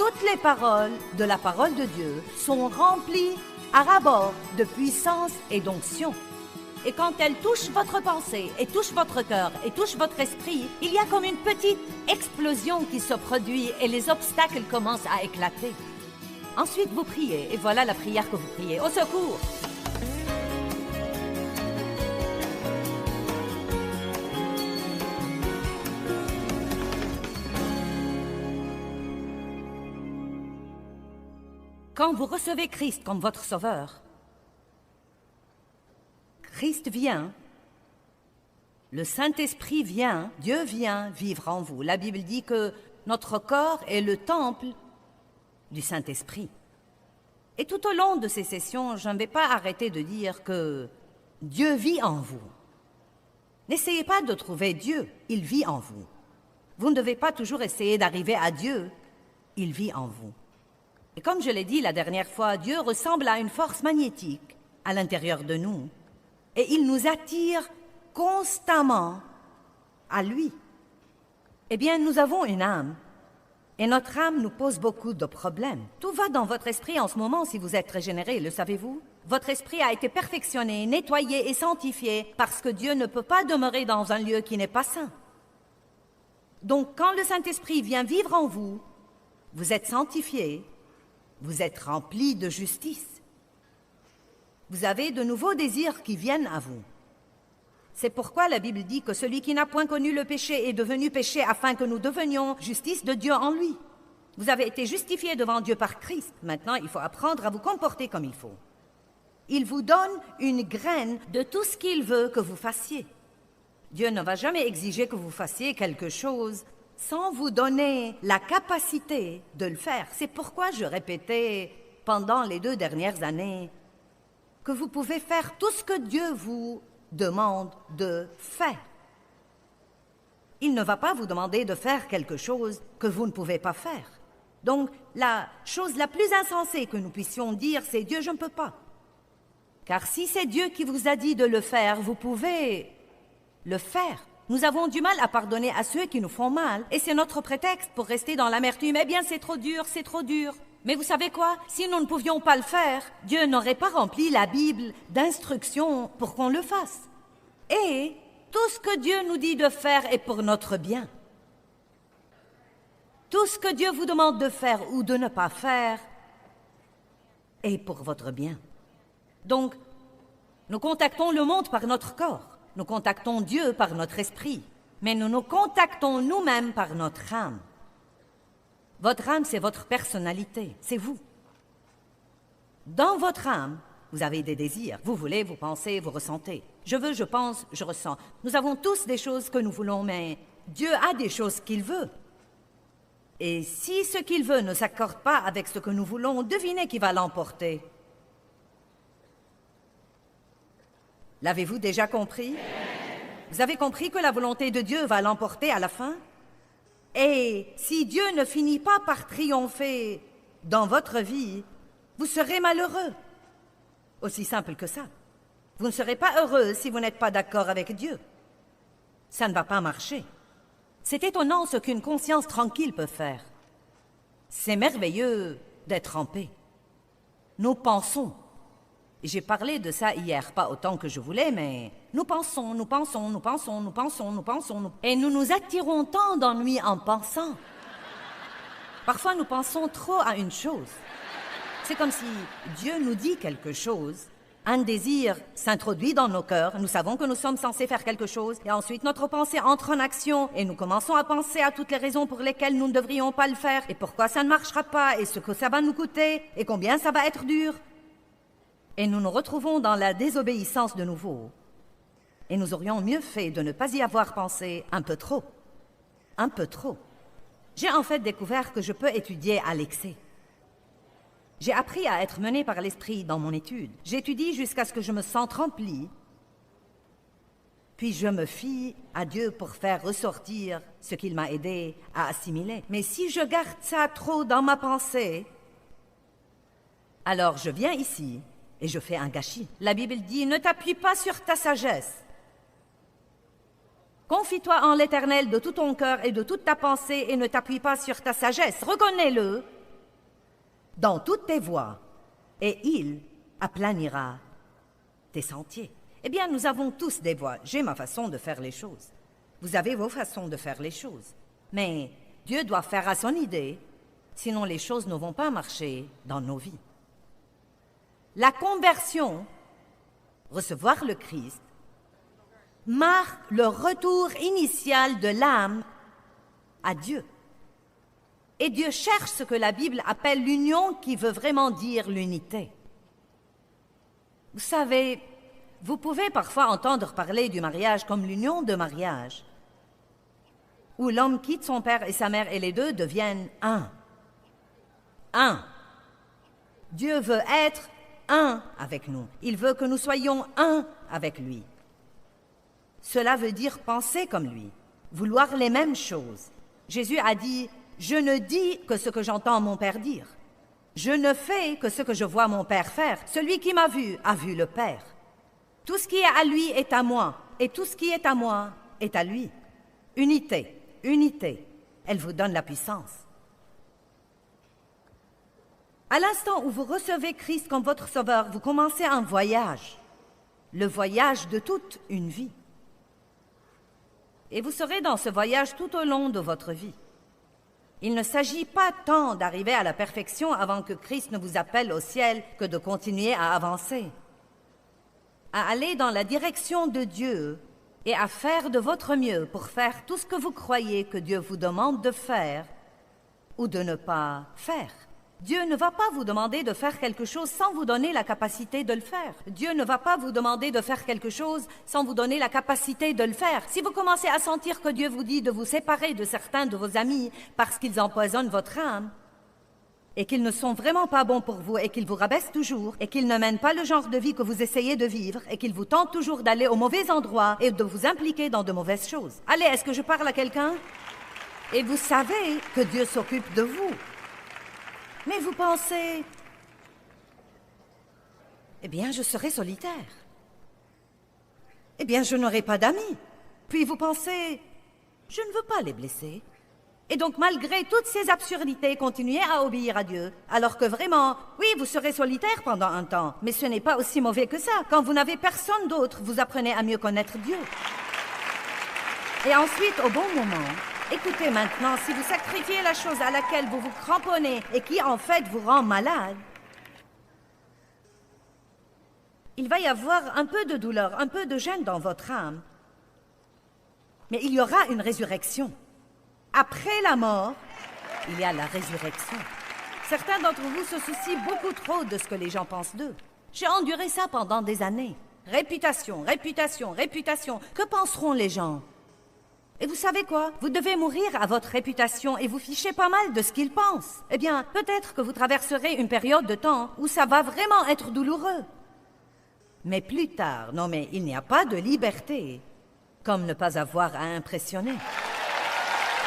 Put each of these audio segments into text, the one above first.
toutes les paroles de la parole de Dieu sont remplies à ras-bord de puissance et d'onction. Et quand elles touchent votre pensée, et touchent votre cœur, et touchent votre esprit, il y a comme une petite explosion qui se produit et les obstacles commencent à éclater. Ensuite, vous priez, et voilà la prière que vous priez. Au secours! Quand vous recevez Christ comme votre sauveur, Christ vient, le Saint-Esprit vient, Dieu vient vivre en vous. La Bible dit que notre corps est le temple du Saint-Esprit. Et tout au long de ces sessions, je ne vais pas arrêter de dire que Dieu vit en vous. N'essayez pas de trouver Dieu, il vit en vous. Vous ne devez pas toujours essayer d'arriver à Dieu, il vit en vous. Et comme je l'ai dit la dernière fois, Dieu ressemble à une force magnétique à l'intérieur de nous. Et il nous attire constamment à lui. Eh bien, nous avons une âme. Et notre âme nous pose beaucoup de problèmes. Tout va dans votre esprit en ce moment si vous êtes régénéré, le savez-vous? Votre esprit a été perfectionné, nettoyé et sanctifié parce que Dieu ne peut pas demeurer dans un lieu qui n'est pas saint. Donc, quand le Saint-Esprit vient vivre en vous, vous êtes sanctifié, vous êtes rempli de justice. Vous avez de nouveaux désirs qui viennent à vous. C'est pourquoi la Bible dit que celui qui n'a point connu le péché est devenu péché afin que nous devenions justice de Dieu en lui. Vous avez été justifiés devant Dieu par Christ. Maintenant, il faut apprendre à vous comporter comme il faut. Il vous donne une graine de tout ce qu'il veut que vous fassiez. Dieu ne va jamais exiger que vous fassiez quelque chose sans vous donner la capacité de le faire. C'est pourquoi je répétais pendant les 2 dernières années que vous pouvez faire tout ce que Dieu vous demande de faire. Il ne va pas vous demander de faire quelque chose que vous ne pouvez pas faire. Donc, la chose la plus insensée que nous puissions dire, c'est « Dieu, je ne peux pas ». Car si c'est Dieu qui vous a dit de le faire, vous pouvez le faire. Nous avons du mal à pardonner à ceux qui nous font mal, et c'est notre prétexte pour rester dans l'amertume. Eh bien, c'est trop dur, c'est trop dur. Mais vous savez quoi? Si nous ne pouvions pas le faire, Dieu n'aurait pas rempli la Bible d'instructions pour qu'on le fasse. Et tout ce que Dieu nous dit de faire est pour notre bien. Tout ce que Dieu vous demande de faire ou de ne pas faire est pour votre bien. Donc, nous contactons le monde par notre corps. Nous contactons Dieu par notre esprit. Mais nous nous contactons nous-mêmes par notre âme. Votre âme, c'est votre personnalité, c'est vous. Dans votre âme, vous avez des désirs. Vous voulez, vous pensez, vous ressentez. Je veux, je pense, je ressens. Nous avons tous des choses que nous voulons, mais Dieu a des choses qu'il veut. Et si ce qu'il veut ne s'accorde pas avec ce que nous voulons, devinez qui va l'emporter. L'avez-vous déjà compris? Vous avez compris que la volonté de Dieu va l'emporter à la fin? Et si Dieu ne finit pas par triompher dans votre vie, vous serez malheureux. Aussi simple que ça. Vous ne serez pas heureux si vous n'êtes pas d'accord avec Dieu. Ça ne va pas marcher. C'est étonnant ce qu'une conscience tranquille peut faire. C'est merveilleux d'être en paix. Nous pensons. J'ai parlé de ça hier, pas autant que je voulais, mais nous pensons, nous pensons, nous pensons, nous pensons, nous pensons, et nous nous attirons tant d'ennuis en pensant. Parfois, nous pensons trop à une chose. C'est comme si Dieu nous dit quelque chose, un désir s'introduit dans nos cœurs, nous savons que nous sommes censés faire quelque chose, et ensuite notre pensée entre en action, et nous commençons à penser à toutes les raisons pour lesquelles nous ne devrions pas le faire, et pourquoi ça ne marchera pas, et ce que ça va nous coûter, et combien ça va être dur. Et nous nous retrouvons dans la désobéissance de nouveau. Et nous aurions mieux fait de ne pas y avoir pensé un peu trop. Un peu trop. J'ai en fait découvert que je peux étudier à l'excès. J'ai appris à être menée par l'esprit dans mon étude. J'étudie jusqu'à ce que je me sente remplie. Puis je me fie à Dieu pour faire ressortir ce qu'il m'a aidé à assimiler. Mais si je garde ça trop dans ma pensée, alors je viens ici et je fais un gâchis. La Bible dit « Ne t'appuie pas sur ta sagesse. Confie-toi en l'Éternel de tout ton cœur et de toute ta pensée et ne t'appuie pas sur ta sagesse. Reconnais-le dans toutes tes voies, et il aplanira tes sentiers. Eh bien, nous avons tous des voies. J'ai ma façon de faire les choses. Vous avez vos façons de faire les choses. Mais Dieu doit faire à son idée, sinon les choses ne vont pas marcher dans nos vies. La conversion, recevoir le Christ, marque le retour initial de l'âme à Dieu. Et Dieu cherche ce que la Bible appelle l'union, qui veut vraiment dire l'unité. Vous savez, vous pouvez parfois entendre parler du mariage comme l'union de mariage, où l'homme quitte son père et sa mère et les deux deviennent un. Un. Dieu veut être un avec nous. Il veut que nous soyons un avec lui. Cela veut dire penser comme lui, vouloir les mêmes choses. Jésus a dit « Je ne dis que ce que j'entends mon Père dire. Je ne fais que ce que je vois mon Père faire. Celui qui m'a vu a vu le Père. Tout ce qui est à lui est à moi, et tout ce qui est à moi est à lui. » Unité, unité, elle vous donne la puissance. À l'instant où vous recevez Christ comme votre sauveur, vous commencez un voyage, le voyage de toute une vie. Et vous serez dans ce voyage tout au long de votre vie. Il ne s'agit pas tant d'arriver à la perfection avant que Christ ne vous appelle au ciel que de continuer à avancer, à aller dans la direction de Dieu et à faire de votre mieux pour faire tout ce que vous croyez que Dieu vous demande de faire ou de ne pas faire. Dieu ne va pas vous demander de faire quelque chose sans vous donner la capacité de le faire. Dieu ne va pas vous demander de faire quelque chose sans vous donner la capacité de le faire. Si vous commencez à sentir que Dieu vous dit de vous séparer de certains de vos amis parce qu'ils empoisonnent votre âme, et qu'ils ne sont vraiment pas bons pour vous, et qu'ils vous rabaissent toujours, et qu'ils ne mènent pas le genre de vie que vous essayez de vivre, et qu'ils vous tentent toujours d'aller au mauvais endroit et de vous impliquer dans de mauvaises choses. Allez, est-ce que je parle à quelqu'un? Et vous savez que Dieu s'occupe de vous. Mais vous pensez, eh bien, je serai solitaire. Eh bien, je n'aurai pas d'amis. Puis vous pensez, je ne veux pas les blesser. Et donc, malgré toutes ces absurdités, continuez à obéir à Dieu. Alors que vraiment, oui, vous serez solitaire pendant un temps, mais ce n'est pas aussi mauvais que ça. Quand vous n'avez personne d'autre, vous apprenez à mieux connaître Dieu. Et ensuite, au bon moment, écoutez maintenant, si vous sacrifiez la chose à laquelle vous vous cramponnez et qui en fait vous rend malade, il va y avoir un peu de douleur, un peu de gêne dans votre âme. Mais il y aura une résurrection. Après la mort, il y a la résurrection. Certains d'entre vous se soucient beaucoup trop de ce que les gens pensent d'eux. J'ai enduré ça pendant des années. Réputation, réputation, réputation. Que penseront les gens? Et vous savez quoi? Vous devez mourir à votre réputation et vous fichez pas mal de ce qu'ils pensent. Eh bien, peut-être que vous traverserez une période de temps où ça va vraiment être douloureux. Mais plus tard, non mais il n'y a pas de liberté comme ne pas avoir à impressionner.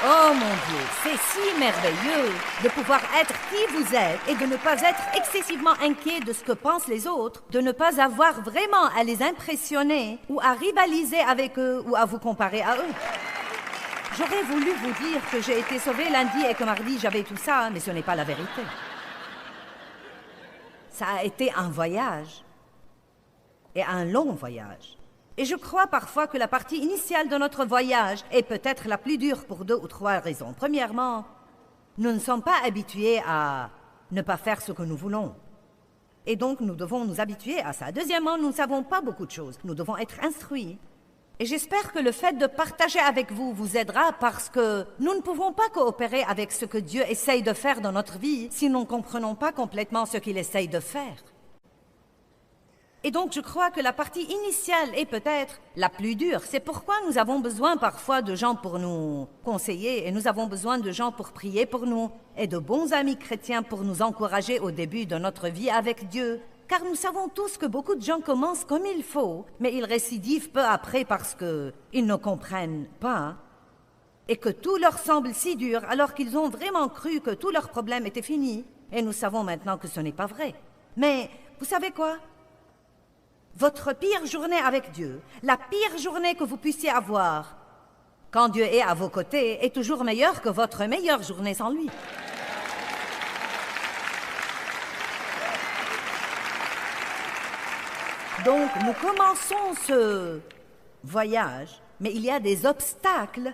Oh mon Dieu, c'est si merveilleux de pouvoir être qui vous êtes et de ne pas être excessivement inquiet de ce que pensent les autres, de ne pas avoir vraiment à les impressionner ou à rivaliser avec eux ou à vous comparer à eux. J'aurais voulu vous dire que j'ai été sauvée lundi et que mardi j'avais tout ça, mais ce n'est pas la vérité. Ça a été un voyage, et un long voyage. Et je crois parfois que la partie initiale de notre voyage est peut-être la plus dure pour 2 ou 3 raisons. Premièrement, nous ne sommes pas habitués à ne pas faire ce que nous voulons. Et donc, nous devons nous habituer à ça. Deuxièmement, nous ne savons pas beaucoup de choses. Nous devons être instruits. Et j'espère que le fait de partager avec vous vous aidera parce que nous ne pouvons pas coopérer avec ce que Dieu essaye de faire dans notre vie si nous ne comprenons pas complètement ce qu'il essaye de faire. Et donc, je crois que la partie initiale est peut-être la plus dure. C'est pourquoi nous avons besoin parfois de gens pour nous conseiller et nous avons besoin de gens pour prier pour nous et de bons amis chrétiens pour nous encourager au début de notre vie avec Dieu. Car nous savons tous que beaucoup de gens commencent comme il faut, mais ils récidivent peu après parce qu'ils ne comprennent pas et que tout leur semble si dur alors qu'ils ont vraiment cru que tous leurs problèmes étaient finis. Et nous savons maintenant que ce n'est pas vrai. Mais vous savez quoi? Votre pire journée avec Dieu, la pire journée que vous puissiez avoir, quand Dieu est à vos côtés, est toujours meilleure que votre meilleure journée sans lui. Donc, nous commençons ce voyage, mais il y a des obstacles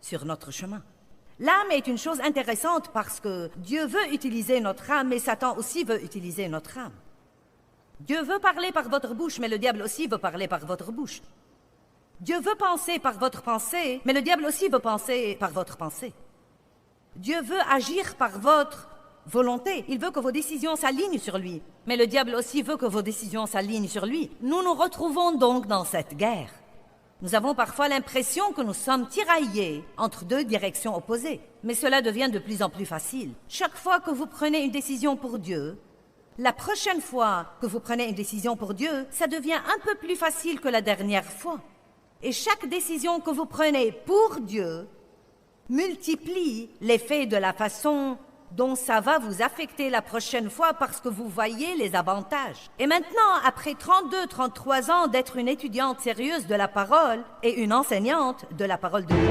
sur notre chemin. L'âme est une chose intéressante parce que Dieu veut utiliser notre âme, mais Satan aussi veut utiliser notre âme. Dieu veut parler par votre bouche, mais le diable aussi veut parler par votre bouche. Dieu veut penser par votre pensée, mais le diable aussi veut penser par votre pensée. Dieu veut agir par votre volonté. Il veut que vos décisions s'alignent sur lui, mais le diable aussi veut que vos décisions s'alignent sur lui. Nous nous retrouvons donc dans cette guerre. Nous avons parfois l'impression que nous sommes tiraillés entre deux directions opposées, mais cela devient de plus en plus facile. Chaque fois que vous prenez une décision pour Dieu, la prochaine fois que vous prenez une décision pour Dieu, ça devient un peu plus facile que la dernière fois. Et chaque décision que vous prenez pour Dieu multiplie l'effet de la façon dont ça va vous affecter la prochaine fois parce que vous voyez les avantages. Et maintenant, après 32-33 ans d'être une étudiante sérieuse de la parole et une enseignante de la parole de Dieu,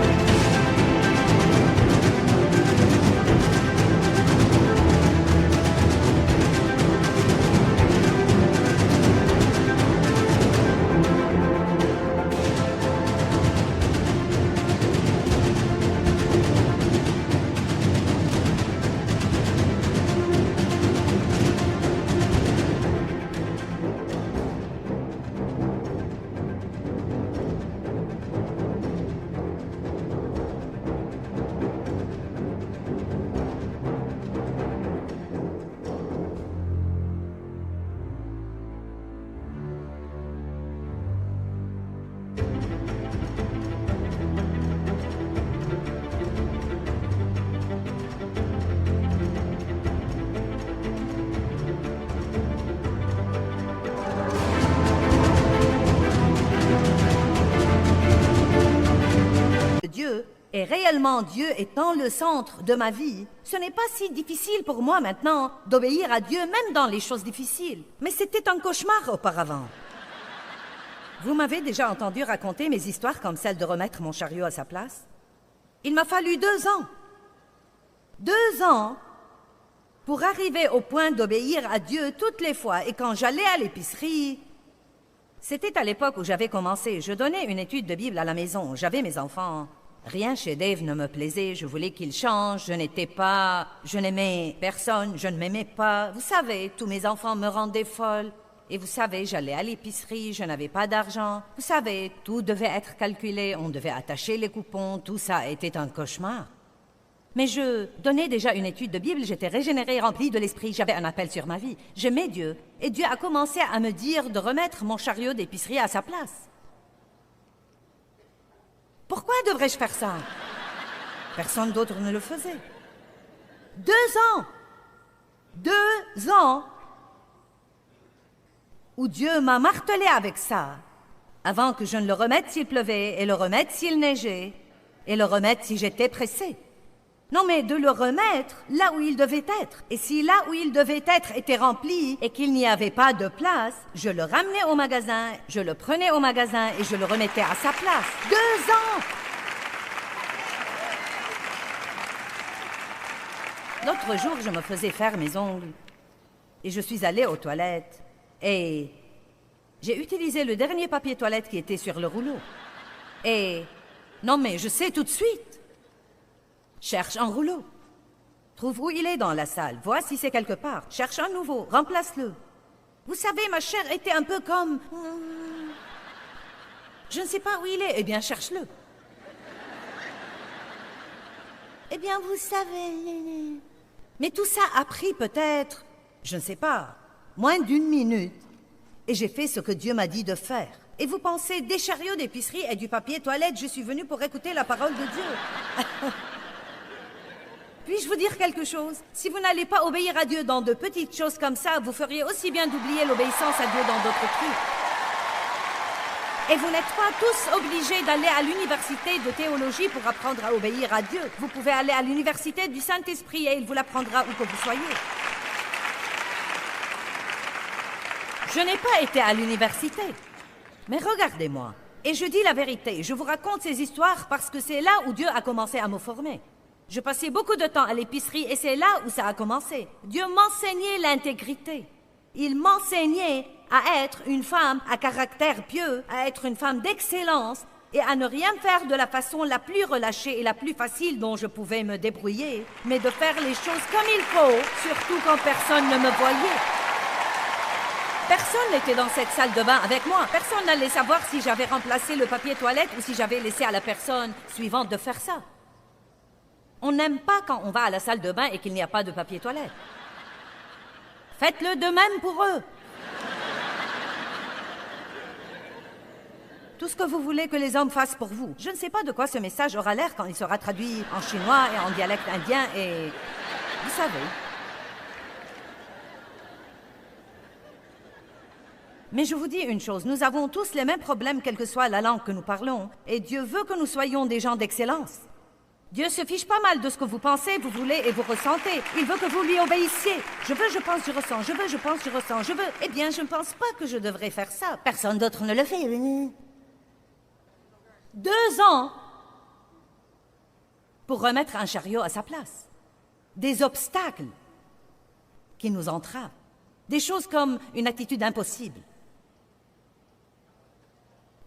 Dieu est réellement Dieu étant le centre de ma vie, ce n'est pas si difficile pour moi maintenant d'obéir à Dieu, même dans les choses difficiles. Mais c'était un cauchemar auparavant. Vous m'avez déjà entendu raconter mes histoires comme celle de remettre mon chariot à sa place? Il m'a fallu 2 ans. 2 ans pour arriver au point d'obéir à Dieu toutes les fois. Et quand j'allais à l'épicerie, c'était à l'époque où j'avais commencé. Je donnais une étude de Bible à la maison. J'avais mes enfants. Rien chez Dave ne me plaisait. Je voulais qu'il change. Je n'aimais personne. Je ne m'aimais pas. Vous savez, tous mes enfants me rendaient folle. Et vous savez, j'allais à l'épicerie, je n'avais pas d'argent. Vous savez, tout devait être calculé. On devait attacher les coupons. Tout ça était un cauchemar. Mais je donnais déjà une étude de Bible, j'étais régénérée, remplie de l'esprit, j'avais un appel sur ma vie. J'aimais Dieu, et Dieu a commencé à me dire de remettre mon chariot d'épicerie à sa place. Pourquoi devrais-je faire ça? Personne d'autre ne le faisait. 2 ans! 2 ans! Où Dieu m'a martelé avec ça, avant que je ne le remette s'il pleuvait, et le remette s'il neigeait, et le remette si j'étais pressée. Non, mais de le remettre là où il devait être. Et si là où il devait être était rempli et qu'il n'y avait pas de place, je le ramenais au magasin, je le prenais au magasin et je le remettais à sa place. 2 ans! L'autre jour, je me faisais faire mes ongles et je suis allée aux toilettes et j'ai utilisé le dernier papier toilette qui était sur le rouleau. Et non, mais je sais tout de suite. Cherche un rouleau. Trouve où il est dans la salle. Vois si c'est quelque part. Cherche un nouveau. Remplace-le. Vous savez, ma chair était un peu comme... Je ne sais pas où il est. Eh bien, cherche-le. Eh bien, vous savez... Mais tout ça a pris peut-être, je ne sais pas, moins d'1 minute. Et j'ai fait ce que Dieu m'a dit de faire. Et vous pensez, des chariots d'épicerie et du papier toilette, je suis venue pour écouter la parole de Dieu. Puis-je vous dire quelque chose? Si vous n'allez pas obéir à Dieu dans de petites choses comme ça, vous feriez aussi bien d'oublier l'obéissance à Dieu dans d'autres trucs. Et vous n'êtes pas tous obligés d'aller à l'université de théologie pour apprendre à obéir à Dieu. Vous pouvez aller à l'université du Saint-Esprit et il vous l'apprendra où que vous soyez. Je n'ai pas été à l'université. Mais regardez-moi. Et je dis la vérité, je vous raconte ces histoires parce que c'est là où Dieu a commencé à me former. Je passais beaucoup de temps à l'épicerie et c'est là où ça a commencé. Dieu m'enseignait l'intégrité. Il m'enseignait à être une femme à caractère pieux, à être une femme d'excellence et à ne rien faire de la façon la plus relâchée et la plus facile dont je pouvais me débrouiller, mais de faire les choses comme il faut, surtout quand personne ne me voyait. Personne n'était dans cette salle de bain avec moi. Personne n'allait savoir si j'avais remplacé le papier toilette ou si j'avais laissé à la personne suivante de faire ça. On n'aime pas quand on va à la salle de bain et qu'il n'y a pas de papier toilette. Faites-le de même pour eux. Tout ce que vous voulez que les hommes fassent pour vous. Je ne sais pas de quoi ce message aura l'air quand il sera traduit en chinois et en dialecte indien et... Vous savez. Mais je vous dis une chose, nous avons tous les mêmes problèmes quelle que soit la langue que nous parlons. Et Dieu veut que nous soyons des gens d'excellence. Dieu se fiche pas mal de ce que vous pensez, vous voulez et vous ressentez. Il veut que vous lui obéissiez. Je veux, je pense, je ressens. Je veux, je pense, je ressens. Je veux. Eh bien, je ne pense pas que je devrais faire ça. Personne d'autre ne le fait. 2 ans pour remettre un chariot à sa place. Des obstacles qui nous entravent. Des choses comme une attitude impossible.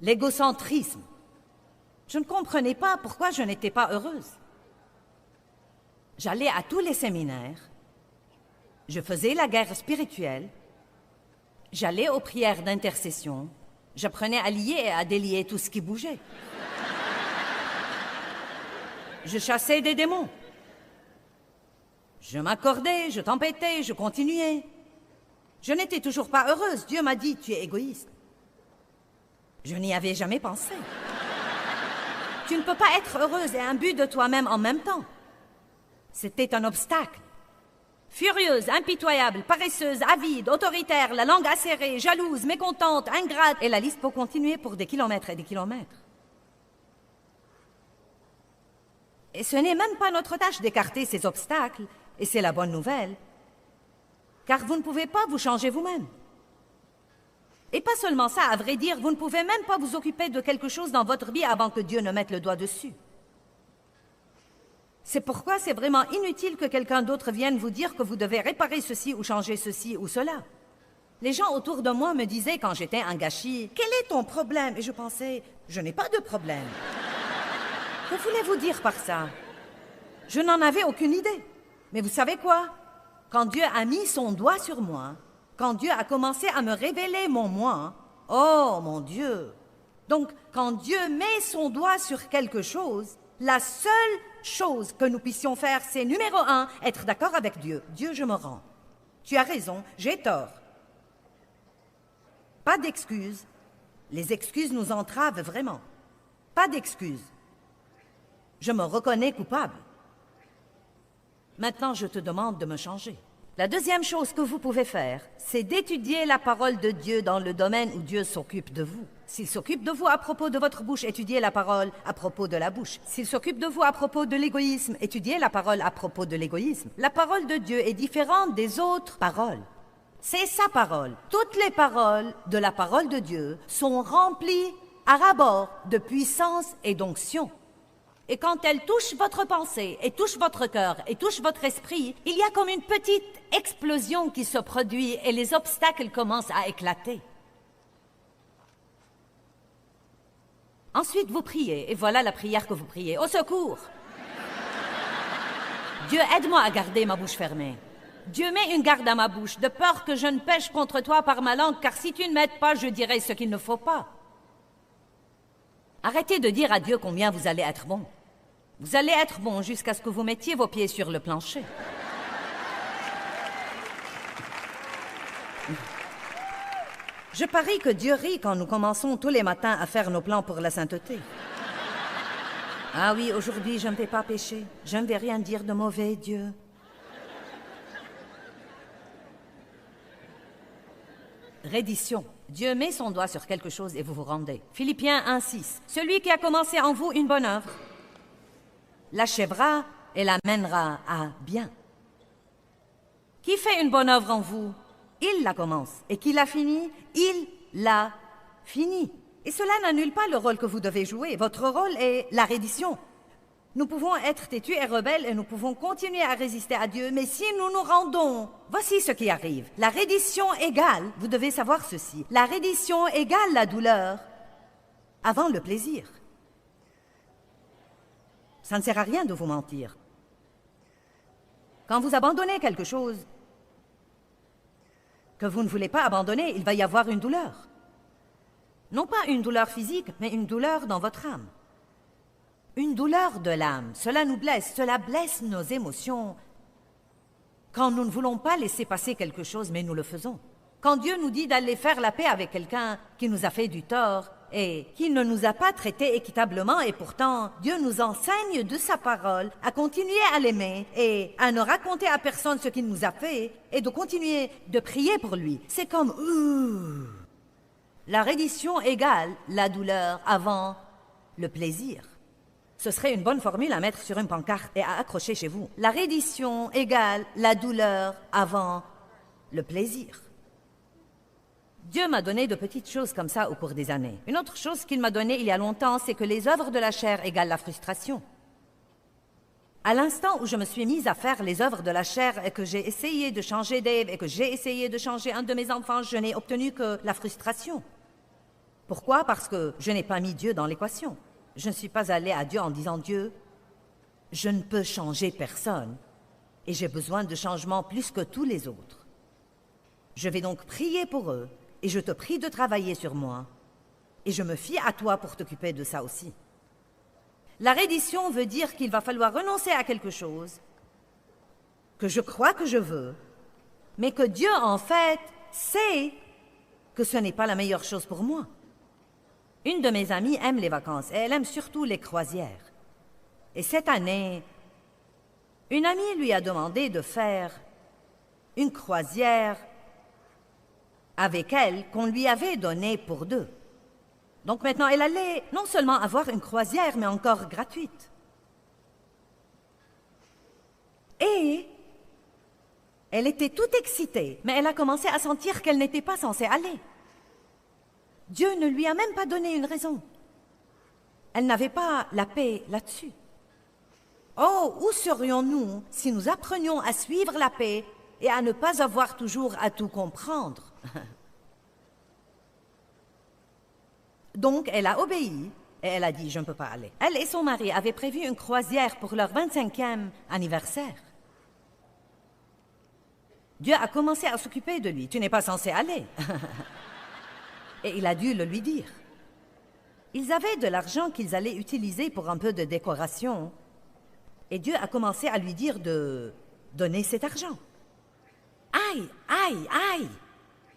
L'égocentrisme. Je ne comprenais pas pourquoi je n'étais pas heureuse. J'allais à tous les séminaires. Je faisais la guerre spirituelle. J'allais aux prières d'intercession. J'apprenais à lier et à délier tout ce qui bougeait. Je chassais des démons. Je m'accordais, je tempêtais, je continuais. Je n'étais toujours pas heureuse. Dieu m'a dit, tu es égoïste. Je n'y avais jamais pensé. Tu ne peux pas être heureuse et imbu de toi-même en même temps. C'était un obstacle. Furieuse, impitoyable, paresseuse, avide, autoritaire, la langue acérée, jalouse, mécontente, ingrate, et la liste peut continuer pour des kilomètres et des kilomètres. Et ce n'est même pas notre tâche d'écarter ces obstacles, et c'est la bonne nouvelle, car vous ne pouvez pas vous changer vous-même. Et pas seulement ça, à vrai dire, vous ne pouvez même pas vous occuper de quelque chose dans votre vie avant que Dieu ne mette le doigt dessus. C'est pourquoi c'est vraiment inutile que quelqu'un d'autre vienne vous dire que vous devez réparer ceci ou changer ceci ou cela. Les gens autour de moi me disaient quand j'étais un gâchis, « Quel est ton problème ?» Et je pensais, « Je n'ai pas de problème. » Que voulez-vous dire par ça? Je n'en avais aucune idée. Mais vous savez quoi? Quand Dieu a mis son doigt sur moi, quand Dieu a commencé à me révéler mon moi, oh mon Dieu! Donc, quand Dieu met son doigt sur quelque chose, la seule chose que nous puissions faire, c'est numéro 1, être d'accord avec Dieu. Dieu, je me rends. Tu as raison, j'ai tort. Pas d'excuses. Les excuses nous entravent vraiment. Pas d'excuses. Je me reconnais coupable. Maintenant, je te demande de me changer. La deuxième chose que vous pouvez faire, c'est d'étudier la parole de Dieu dans le domaine où Dieu s'occupe de vous. S'il s'occupe de vous à propos de votre bouche, étudiez la parole à propos de la bouche. S'il s'occupe de vous à propos de l'égoïsme, étudiez la parole à propos de l'égoïsme. La parole de Dieu est différente des autres paroles. C'est sa parole. Toutes les paroles de la parole de Dieu sont remplies à ras-bord de puissance et d'onction. Et quand elle touche votre pensée, et touche votre cœur, et touche votre esprit, il y a comme une petite explosion qui se produit et les obstacles commencent à éclater. Ensuite, vous priez, et voilà la prière que vous priez. Au secours! Dieu, aide-moi à garder ma bouche fermée. Dieu, mets une garde à ma bouche, de peur que je ne pêche contre toi par ma langue, car si tu ne m'aides pas, je dirai ce qu'il ne faut pas. Arrêtez de dire à Dieu combien vous allez être bon. Vous allez être bon jusqu'à ce que vous mettiez vos pieds sur le plancher. Je parie que Dieu rit quand nous commençons tous les matins à faire nos plans pour la sainteté. Ah oui, aujourd'hui, je ne vais pas pécher. Je ne vais rien dire de mauvais, Dieu. Reddition. Dieu met son doigt sur quelque chose et vous vous rendez. Philippiens 1:6. Celui qui a commencé en vous une bonne œuvre l'achèvera et la mènera à bien. Qui fait une bonne œuvre en vous? Il la commence. Et qui l'a finie? Il l'a finie. Et cela n'annule pas le rôle que vous devez jouer. Votre rôle est la reddition. Nous pouvons être têtus et rebelles et nous pouvons continuer à résister à Dieu, mais si nous nous rendons, voici ce qui arrive. La reddition égale, vous devez savoir ceci, la reddition égale la douleur avant le plaisir. Ça ne sert à rien de vous mentir. Quand vous abandonnez quelque chose que vous ne voulez pas abandonner, il va y avoir une douleur. Non pas une douleur physique, mais une douleur dans votre âme. Une douleur de l'âme. Cela nous blesse, cela blesse nos émotions. Quand nous ne voulons pas laisser passer quelque chose, mais nous le faisons. Quand Dieu nous dit d'aller faire la paix avec quelqu'un qui nous a fait du tort et qui ne nous a pas traités équitablement, et pourtant Dieu nous enseigne de sa parole à continuer à l'aimer et à ne raconter à personne ce qu'il nous a fait et de continuer de prier pour lui. C'est comme la reddition égale la douleur avant le plaisir. Ce serait une bonne formule à mettre sur une pancarte et à accrocher chez vous. La reddition égale la douleur avant le plaisir. Dieu m'a donné de petites choses comme ça au cours des années. Une autre chose qu'il m'a donnée il y a longtemps, c'est que les œuvres de la chair égalent la frustration. À l'instant où je me suis mise à faire les œuvres de la chair et que j'ai essayé de changer Dave et que j'ai essayé de changer un de mes enfants, je n'ai obtenu que la frustration. Pourquoi? Parce que je n'ai pas mis Dieu dans l'équation. Je ne suis pas allée à Dieu en disant « Dieu, je ne peux changer personne et j'ai besoin de changement plus que tous les autres. Je vais donc prier pour eux et je te prie de travailler sur moi et je me fie à toi pour t'occuper de ça aussi. » La reddition veut dire qu'il va falloir renoncer à quelque chose que je crois que je veux, mais que Dieu, en fait, sait que ce n'est pas la meilleure chose pour moi. Une de mes amies aime les vacances et elle aime surtout les croisières. Et cette année, une amie lui a demandé de faire une croisière avec elle qu'on lui avait donnée pour deux. Donc maintenant, elle allait non seulement avoir une croisière, mais encore gratuite. Et elle était toute excitée, mais elle a commencé à sentir qu'elle n'était pas censée aller. Dieu ne lui a même pas donné une raison. Elle n'avait pas la paix là-dessus. Oh, où serions-nous si nous apprenions à suivre la paix et à ne pas avoir toujours à tout comprendre? Donc, elle a obéi et elle a dit « Je ne peux pas aller ». Elle et son mari avaient prévu une croisière pour leur 25e anniversaire. Dieu a commencé à s'occuper de lui. « Tu n'es pas censé aller ». Et il a dû le lui dire. Ils avaient de l'argent qu'ils allaient utiliser pour un peu de décoration. Et Dieu a commencé à lui dire de donner cet argent. Aïe, aïe, aïe!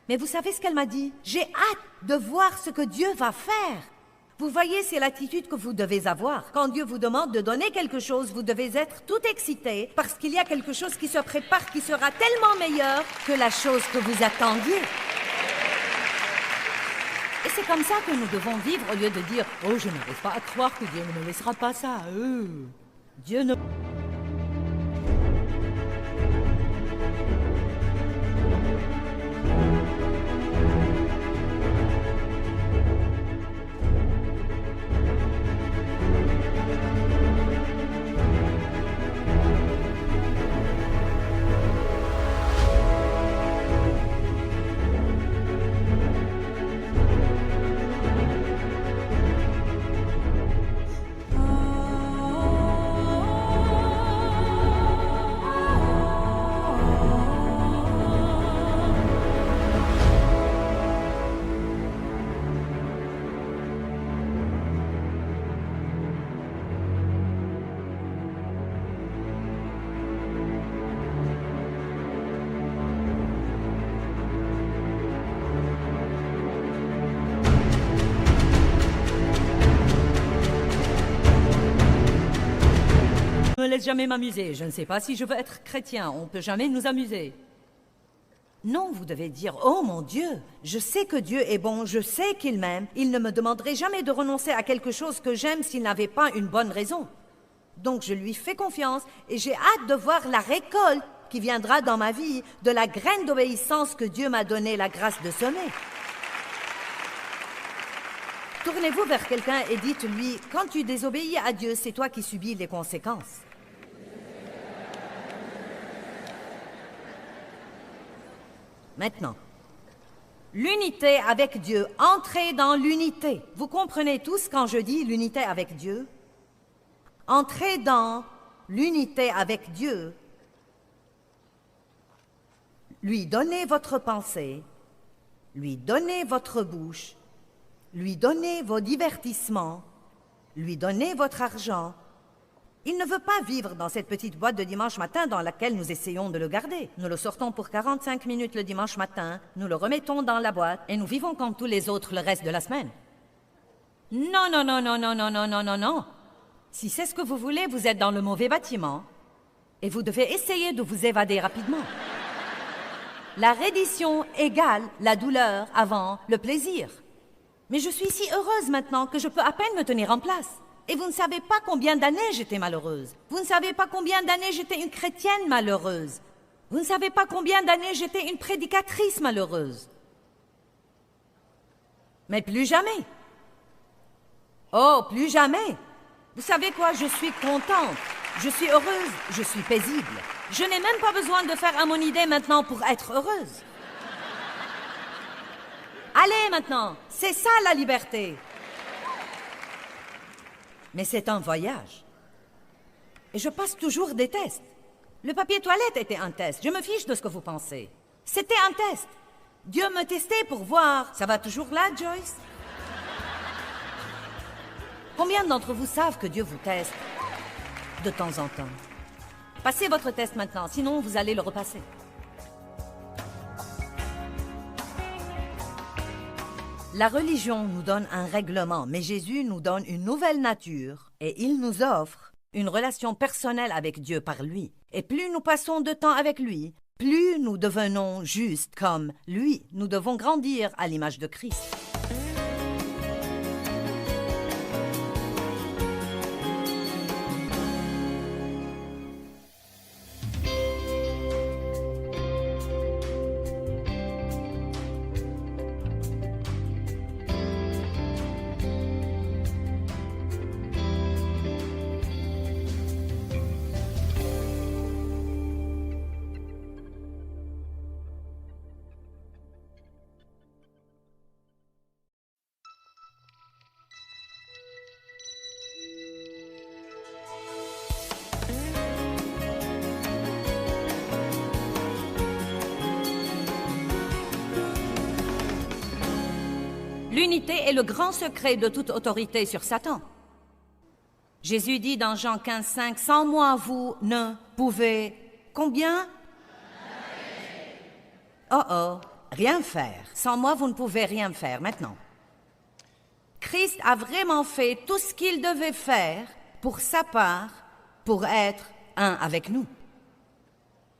Mais vous savez ce qu'elle m'a dit? J'ai hâte de voir ce que Dieu va faire. Vous voyez, c'est l'attitude que vous devez avoir. Quand Dieu vous demande de donner quelque chose, vous devez être tout excité parce qu'il y a quelque chose qui se prépare qui sera tellement meilleur que la chose que vous attendiez. Et c'est comme ça que nous devons vivre au lieu de dire « Oh, je n'arrive pas à croire que Dieu ne me laissera pas ça. Dieu ne... » me laisse jamais m'amuser. Je ne sais pas si je veux être chrétien. On ne peut jamais nous amuser. Non, vous devez dire « Oh mon Dieu, je sais que Dieu est bon, je sais qu'il m'aime. Il ne me demanderait jamais de renoncer à quelque chose que j'aime s'il n'avait pas une bonne raison. Donc je lui fais confiance et j'ai hâte de voir la récolte qui viendra dans ma vie de la graine d'obéissance que Dieu m'a donné la grâce de semer. » Tournez-vous vers quelqu'un et dites-lui, quand tu désobéis à Dieu, c'est toi qui subis les conséquences. Maintenant, l'unité avec Dieu, entrez dans l'unité. Vous comprenez tous quand je dis l'unité avec Dieu? Entrez dans l'unité avec Dieu. Lui donnez votre pensée, lui donnez votre bouche, lui donnez vos divertissements, lui donnez votre argent. Il ne veut pas vivre dans cette petite boîte de dimanche matin dans laquelle nous essayons de le garder. Nous le sortons pour 45 minutes le dimanche matin, nous le remettons dans la boîte et nous vivons comme tous les autres le reste de la semaine. Non, non, non, non, non, non, non, non, non, non. Si c'est ce que vous voulez, vous êtes dans le mauvais bâtiment et vous devez essayer de vous évader rapidement. La reddition égale la douleur avant le plaisir. Mais je suis si heureuse maintenant que je peux à peine me tenir en place. Et vous ne savez pas combien d'années j'étais malheureuse. Vous ne savez pas combien d'années j'étais une chrétienne malheureuse. Vous ne savez pas combien d'années j'étais une prédicatrice malheureuse. Mais plus jamais. Oh, plus jamais. Vous savez quoi, je suis contente. Je suis heureuse, je suis paisible. Je n'ai même pas besoin de faire à mon idée maintenant pour être heureuse. Allez maintenant, c'est ça la liberté. Mais c'est un voyage. Et je passe toujours des tests. Le papier toilette était un test. Je me fiche de ce que vous pensez. C'était un test. Dieu me testait pour voir. Ça va toujours là, Joyce? Combien d'entre vous savent que Dieu vous teste de temps en temps? Passez votre test maintenant, sinon vous allez le repasser. La religion nous donne un règlement, mais Jésus nous donne une nouvelle nature et il nous offre une relation personnelle avec Dieu par lui. Et plus nous passons de temps avec lui, plus nous devenons justes comme lui. Nous devons grandir à l'image de Christ. L'unité est le grand secret de toute autorité sur Satan. Jésus dit dans Jean 15,5, « Sans moi, vous ne pouvez... » Combien? Oh oh, rien faire. Sans moi, vous ne pouvez rien faire maintenant. Christ a vraiment fait tout ce qu'il devait faire pour sa part, pour être un avec nous.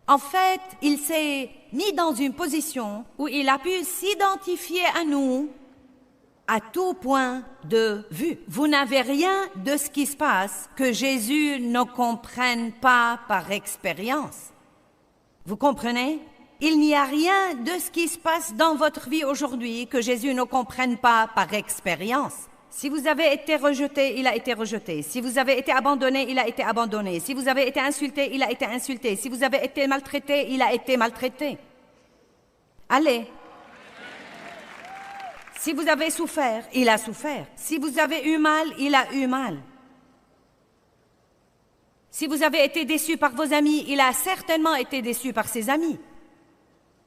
En fait, il s'est mis dans une position où il a pu s'identifier à nous à tout point de vue. Vous n'avez rien de ce qui se passe que Jésus ne comprenne pas par expérience. Vous comprenez? Il n'y a rien de ce qui se passe dans votre vie aujourd'hui que Jésus ne comprenne pas par expérience. Si vous avez été rejeté, il a été rejeté. Si vous avez été abandonné, il a été abandonné. Si vous avez été insulté, il a été insulté. Si vous avez été maltraité, il a été maltraité. Allez. Si vous avez souffert, il a souffert. Si vous avez eu mal, il a eu mal. Si vous avez été déçu par vos amis, il a certainement été déçu par ses amis.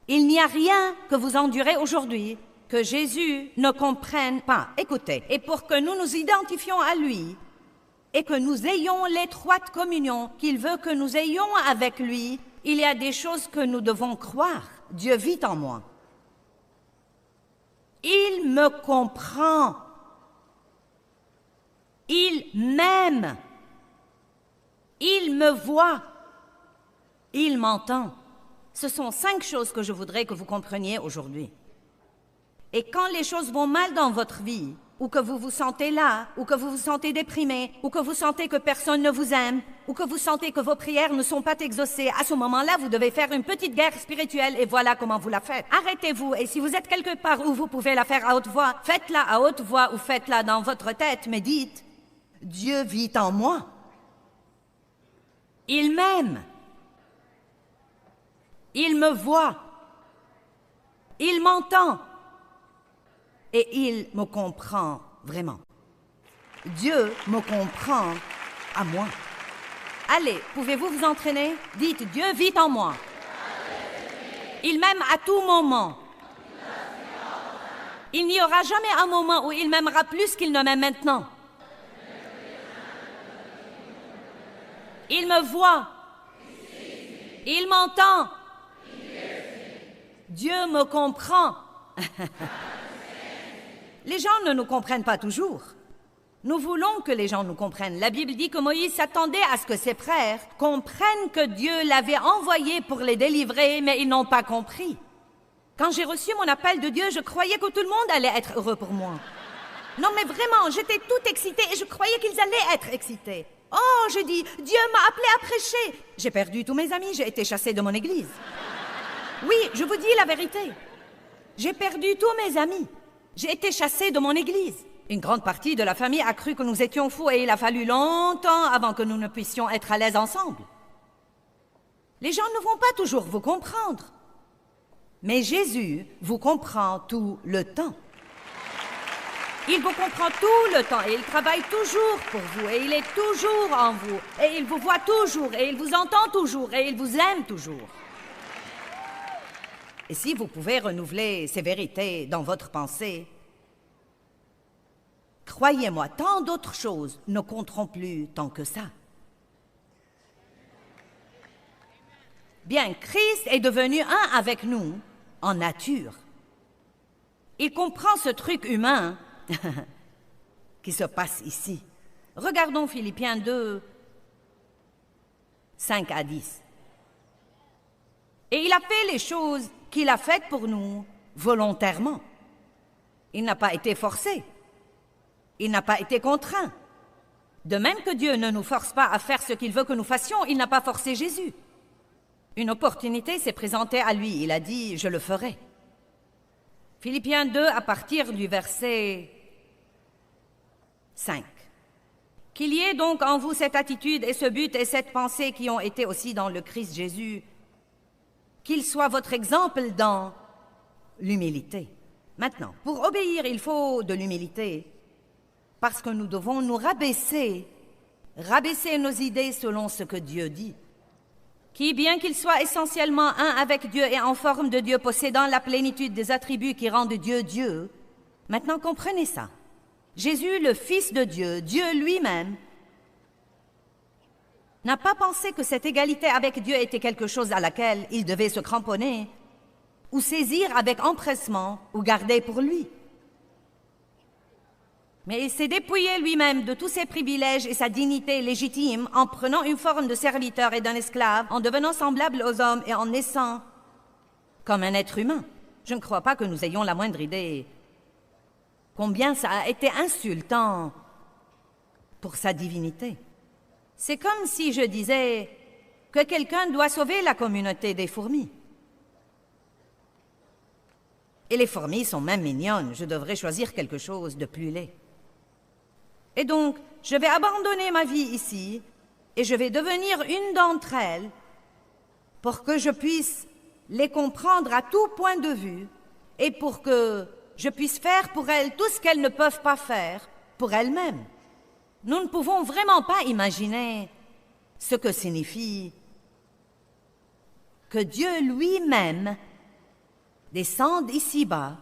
Il n'y a rien que vous endurez aujourd'hui que Jésus ne comprenne pas. Écoutez, et pour que nous nous identifions à lui et que nous ayons l'étroite communion qu'il veut que nous ayons avec lui, il y a des choses que nous devons croire. Dieu vit en moi. Il me comprend. Il m'aime. Il me voit. Il m'entend. Ce sont 5 choses que je voudrais que vous compreniez aujourd'hui. Et quand les choses vont mal dans votre vie, ou que vous vous sentez là, ou que vous vous sentez déprimé, ou que vous sentez que personne ne vous aime, ou que vous sentez que vos prières ne sont pas exaucées, à ce moment-là, vous devez faire une petite guerre spirituelle et voilà comment vous la faites. Arrêtez-vous et si vous êtes quelque part où vous pouvez la faire à haute voix, faites-la à haute voix ou faites-la dans votre tête, mais dites « Dieu vit en moi. Il m'aime. Il me voit. Il m'entend. Et il me comprend vraiment. Dieu me comprend à moi. » Allez, pouvez-vous vous entraîner? Dites « Dieu vit en moi. Il m'aime à tout moment. Il n'y aura jamais un moment où il m'aimera plus qu'il ne m'aime maintenant. Il me voit. Il m'entend. Dieu me comprend. » Les gens ne nous comprennent pas toujours. Nous voulons que les gens nous comprennent. La Bible dit que Moïse s'attendait à ce que ses frères comprennent que Dieu l'avait envoyé pour les délivrer, mais ils n'ont pas compris. Quand j'ai reçu mon appel de Dieu, je croyais que tout le monde allait être heureux pour moi. Non, mais vraiment, j'étais toute excitée et je croyais qu'ils allaient être excités. Oh, je dis, Dieu m'a appelé à prêcher. J'ai perdu tous mes amis, j'ai été chassée de mon église. Oui, je vous dis la vérité. J'ai perdu tous mes amis. J'ai été chassée de mon église. Une grande partie de la famille a cru que nous étions fous et il a fallu longtemps avant que nous ne puissions être à l'aise ensemble. Les gens ne vont pas toujours vous comprendre. Mais Jésus vous comprend tout le temps. Il vous comprend tout le temps et il travaille toujours pour vous et il est toujours en vous et il vous voit toujours et il vous entend toujours et il vous aime toujours. Et si vous pouvez renouveler ces vérités dans votre pensée, croyez-moi, tant d'autres choses ne compteront plus tant que ça. Bien, Christ est devenu un avec nous en nature. Il comprend ce truc humain qui se passe ici. Regardons Philippiens 2, 5 à 10. Et il a fait les choses qu'il a faites pour nous volontairement. Il n'a pas été forcé. Il n'a pas été contraint. De même que Dieu ne nous force pas à faire ce qu'il veut que nous fassions, il n'a pas forcé Jésus. Une opportunité s'est présentée à lui. Il a dit « Je le ferai ». Philippiens 2, à partir du verset 5. Qu'il y ait donc en vous cette attitude et ce but et cette pensée qui ont été aussi dans le Christ Jésus, qu'il soit votre exemple dans l'humilité. Maintenant, pour obéir, il faut de l'humilité, parce que nous devons nous rabaisser nos idées selon ce que Dieu dit. Qui, bien qu'il soit essentiellement un avec Dieu et en forme de Dieu, possédant la plénitude des attributs qui rendent Dieu Dieu, maintenant comprenez ça. Jésus, le Fils de Dieu, Dieu lui-même, n'a pas pensé que cette égalité avec Dieu était quelque chose à laquelle il devait se cramponner, ou saisir avec empressement, ou garder pour lui. Mais il s'est dépouillé lui-même de tous ses privilèges et sa dignité légitime en prenant une forme de serviteur et d'un esclave, en devenant semblable aux hommes et en naissant comme un être humain. Je ne crois pas que nous ayons la moindre idée combien ça a été insultant pour sa divinité. C'est comme si je disais que quelqu'un doit sauver la communauté des fourmis. Et les fourmis sont même mignonnes, je devrais choisir quelque chose de plus laid. Et donc, je vais abandonner ma vie ici et je vais devenir une d'entre elles pour que je puisse les comprendre à tout point de vue et pour que je puisse faire pour elles tout ce qu'elles ne peuvent pas faire pour elles-mêmes. Nous ne pouvons vraiment pas imaginer ce que signifie que Dieu lui-même descende ici-bas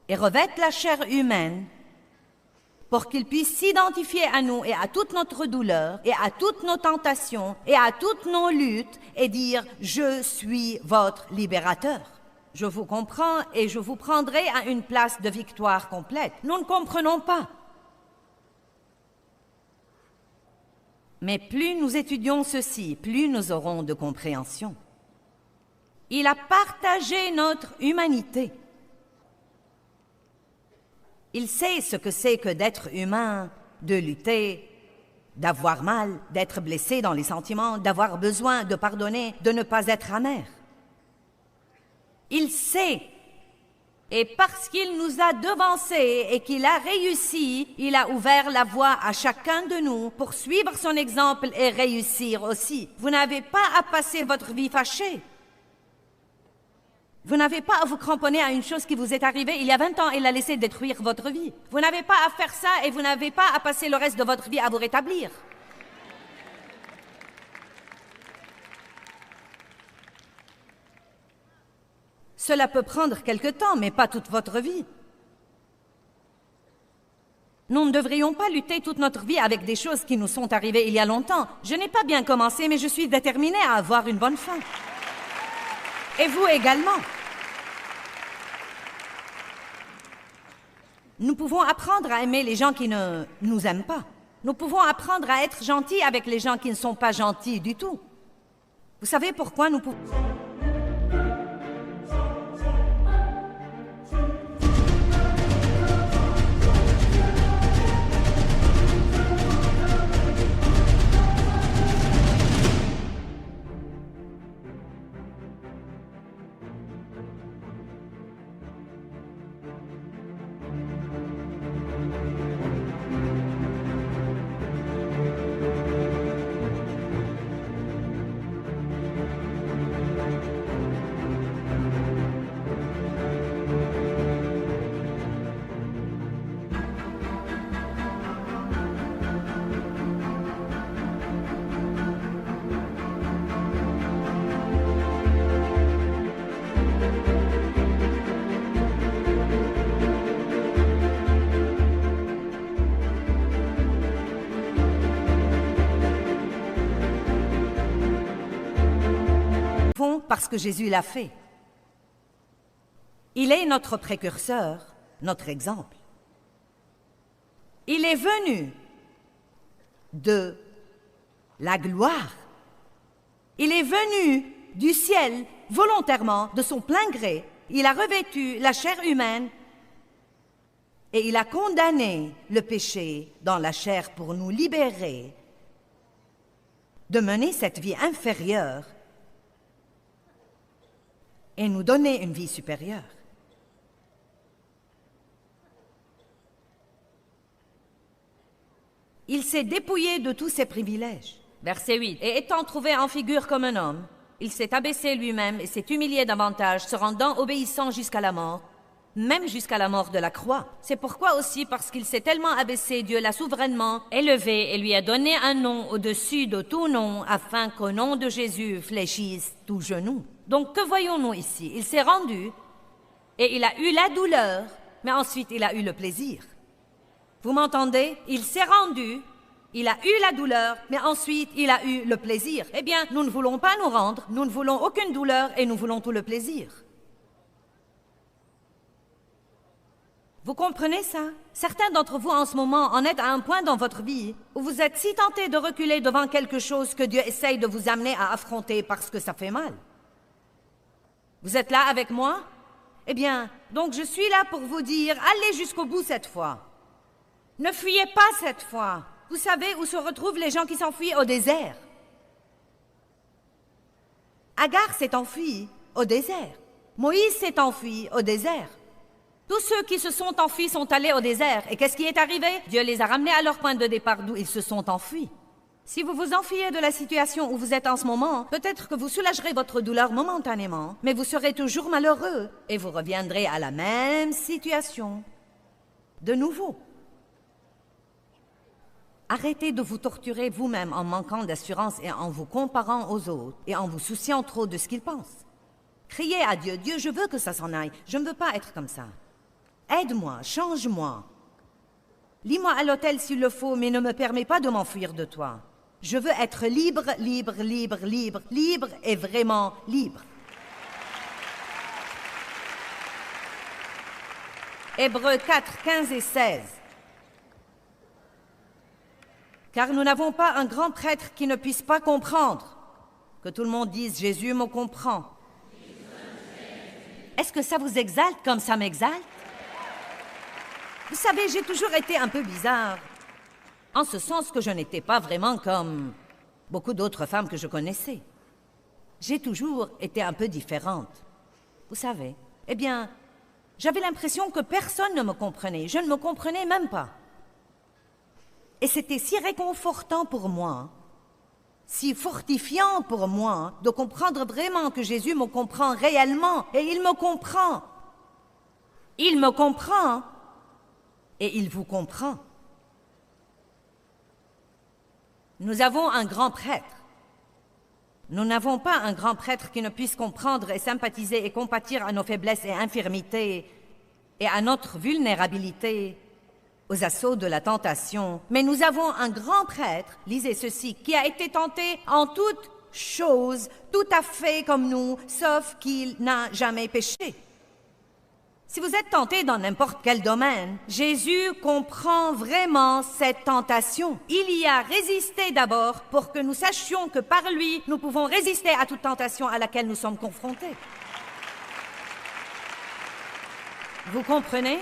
et revête la chair humaine pour qu'il puisse s'identifier à nous et à toute notre douleur et à toutes nos tentations et à toutes nos luttes et dire « Je suis votre libérateur. Je vous comprends et je vous prendrai à une place de victoire complète. » Nous ne comprenons pas. Mais plus nous étudions ceci, plus nous aurons de compréhension. Il a partagé notre humanité. Il sait ce que c'est que d'être humain, de lutter, d'avoir mal, d'être blessé dans les sentiments, d'avoir besoin de pardonner, de ne pas être amer. Il sait. Et parce qu'il nous a devancés et qu'il a réussi, il a ouvert la voie à chacun de nous pour suivre son exemple et réussir aussi. Vous n'avez pas à passer votre vie fâchée. Vous n'avez pas à vous cramponner à une chose qui vous est arrivée il y a 20 ans et la laisser détruire votre vie. Vous n'avez pas à faire ça et vous n'avez pas à passer le reste de votre vie à vous rétablir. Cela peut prendre quelque temps, mais pas toute votre vie. Nous ne devrions pas lutter toute notre vie avec des choses qui nous sont arrivées il y a longtemps. Je n'ai pas bien commencé, mais je suis déterminée à avoir une bonne fin. Et vous également. Nous pouvons apprendre à aimer les gens qui ne nous aiment pas. Nous pouvons apprendre à être gentils avec les gens qui ne sont pas gentils du tout. Vous savez pourquoi nous pouvons... Parce que Jésus l'a fait. Il est notre précurseur, notre exemple. Il est venu de la gloire. Il est venu du ciel volontairement, de son plein gré. Il a revêtu la chair humaine et il a condamné le péché dans la chair pour nous libérer de mener cette vie inférieure et nous donner une vie supérieure. Il s'est dépouillé de tous ses privilèges. Verset 8. Et étant trouvé en figure comme un homme, il s'est abaissé lui-même et s'est humilié davantage, se rendant obéissant jusqu'à la mort, même jusqu'à la mort de la croix. C'est pourquoi aussi, parce qu'il s'est tellement abaissé, Dieu l'a souverainement élevé et lui a donné un nom au-dessus de tout nom, afin qu'au nom de Jésus fléchisse tout genou. Donc, que voyons-nous ici? Il s'est rendu et il a eu la douleur, mais ensuite il a eu le plaisir. Vous m'entendez? Il s'est rendu, il a eu la douleur, mais ensuite il a eu le plaisir. Eh bien, nous ne voulons pas nous rendre, nous ne voulons aucune douleur et nous voulons tout le plaisir. Vous comprenez ça? Certains d'entre vous en ce moment en êtes à un point dans votre vie où vous êtes si tentés de reculer devant quelque chose que Dieu essaye de vous amener à affronter parce que ça fait mal. Vous êtes là avec moi? Eh bien, donc je suis là pour vous dire, allez jusqu'au bout cette fois. Ne fuyez pas cette fois. Vous savez où se retrouvent les gens qui s'enfuient au désert? Agar s'est enfui au désert. Moïse s'est enfui au désert. Tous ceux qui se sont enfuis sont allés au désert. Et qu'est-ce qui est arrivé? Dieu les a ramenés à leur point de départ d'où ils se sont enfuis. Si vous vous enfuyez de la situation où vous êtes en ce moment, peut-être que vous soulagerez votre douleur momentanément, mais vous serez toujours malheureux et vous reviendrez à la même situation. De nouveau. Arrêtez de vous torturer vous-même en manquant d'assurance et en vous comparant aux autres et en vous souciant trop de ce qu'ils pensent. Criez à Dieu, Dieu, je veux que ça s'en aille, je ne veux pas être comme ça. Aide-moi, change-moi. Lis-moi à l'autel s'il le faut, mais ne me permets pas de m'enfuir de toi. Je veux être libre, libre, libre, libre, libre et vraiment libre. Hébreux 4, 15 et 16. Car nous n'avons pas un grand prêtre qui ne puisse pas comprendre. Que tout le monde dise « Jésus me comprend ». Est-ce que ça vous exalte comme ça m'exalte? Vous savez, j'ai toujours été un peu bizarre. En ce sens que je n'étais pas vraiment comme beaucoup d'autres femmes que je connaissais. J'ai toujours été un peu différente. Vous savez, eh bien, j'avais l'impression que personne ne me comprenait. Je ne me comprenais même pas. Et c'était si réconfortant pour moi, si fortifiant pour moi, de comprendre vraiment que Jésus me comprend réellement. Et il me comprend. Il me comprend. Et il vous comprend. Nous avons un grand prêtre. Nous n'avons pas un grand prêtre qui ne puisse comprendre et sympathiser et compatir à nos faiblesses et infirmités et à notre vulnérabilité, aux assauts de la tentation. Mais nous avons un grand prêtre, lisez ceci, qui a été tenté en toutes choses, tout à fait comme nous, sauf qu'il n'a jamais péché. Si vous êtes tenté dans n'importe quel domaine, Jésus comprend vraiment cette tentation. Il y a résisté d'abord pour que nous sachions que par lui, nous pouvons résister à toute tentation à laquelle nous sommes confrontés. Vous comprenez?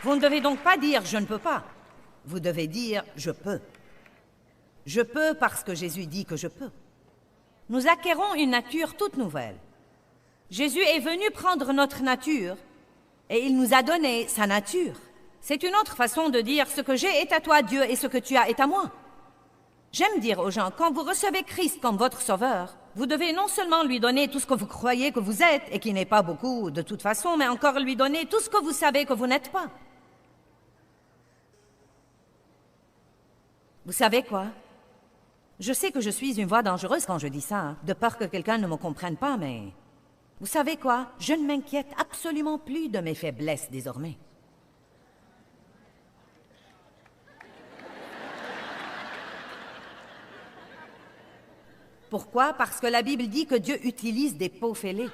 Vous ne devez donc pas dire « je ne peux pas ». Vous devez dire « je peux ». Je peux parce que Jésus dit que je peux. Nous acquérons une nature toute nouvelle. Jésus est venu prendre notre nature et il nous a donné sa nature. C'est une autre façon de dire « ce que j'ai est à toi, Dieu, et ce que tu as est à moi ». J'aime dire aux gens, quand vous recevez Christ comme votre sauveur, vous devez non seulement lui donner tout ce que vous croyez que vous êtes, et qui n'est pas beaucoup de toute façon, mais encore lui donner tout ce que vous savez que vous n'êtes pas. Vous savez quoi? Je sais que je suis une voix dangereuse quand je dis ça, de peur que quelqu'un ne me comprenne pas, mais... Vous savez quoi? Je ne m'inquiète absolument plus de mes faiblesses désormais. Pourquoi? Parce que la Bible dit que Dieu utilise des peaux fêlées.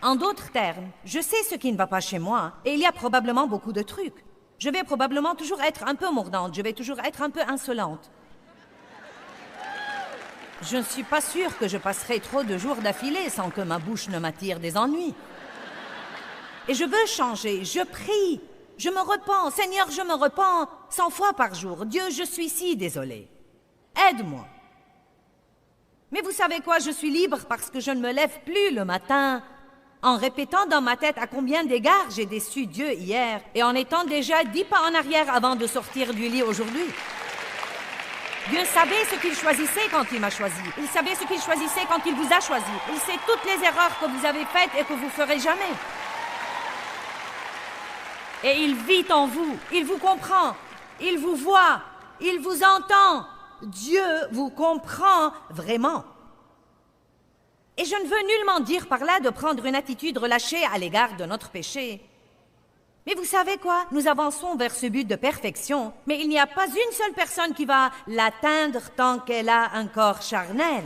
En d'autres termes, je sais ce qui ne va pas chez moi, et il y a probablement beaucoup de trucs. Je vais probablement toujours être un peu mordante, je vais toujours être un peu insolente. Je ne suis pas sûre que je passerai trop de jours d'affilée sans que ma bouche ne m'attire des ennuis. Et je veux changer, je prie, je me repens. Seigneur, je me repens 100 fois par jour. Dieu, je suis si désolée. Aide-moi. Mais vous savez quoi, je suis libre parce que je ne me lève plus le matin en répétant dans ma tête à combien d'égards j'ai déçu Dieu hier et en étant déjà 10 pas en arrière avant de sortir du lit aujourd'hui. Dieu savait ce qu'il choisissait quand il m'a choisi. Il savait ce qu'il choisissait quand il vous a choisi. Il sait toutes les erreurs que vous avez faites et que vous ferez jamais. Et il vit en vous, il vous comprend, il vous voit, il vous entend. Dieu vous comprend vraiment. Et je ne veux nullement dire par là de prendre une attitude relâchée à l'égard de notre péché. Mais vous savez quoi? Nous avançons vers ce but de perfection, mais il n'y a pas une seule personne qui va l'atteindre tant qu'elle a un corps charnel.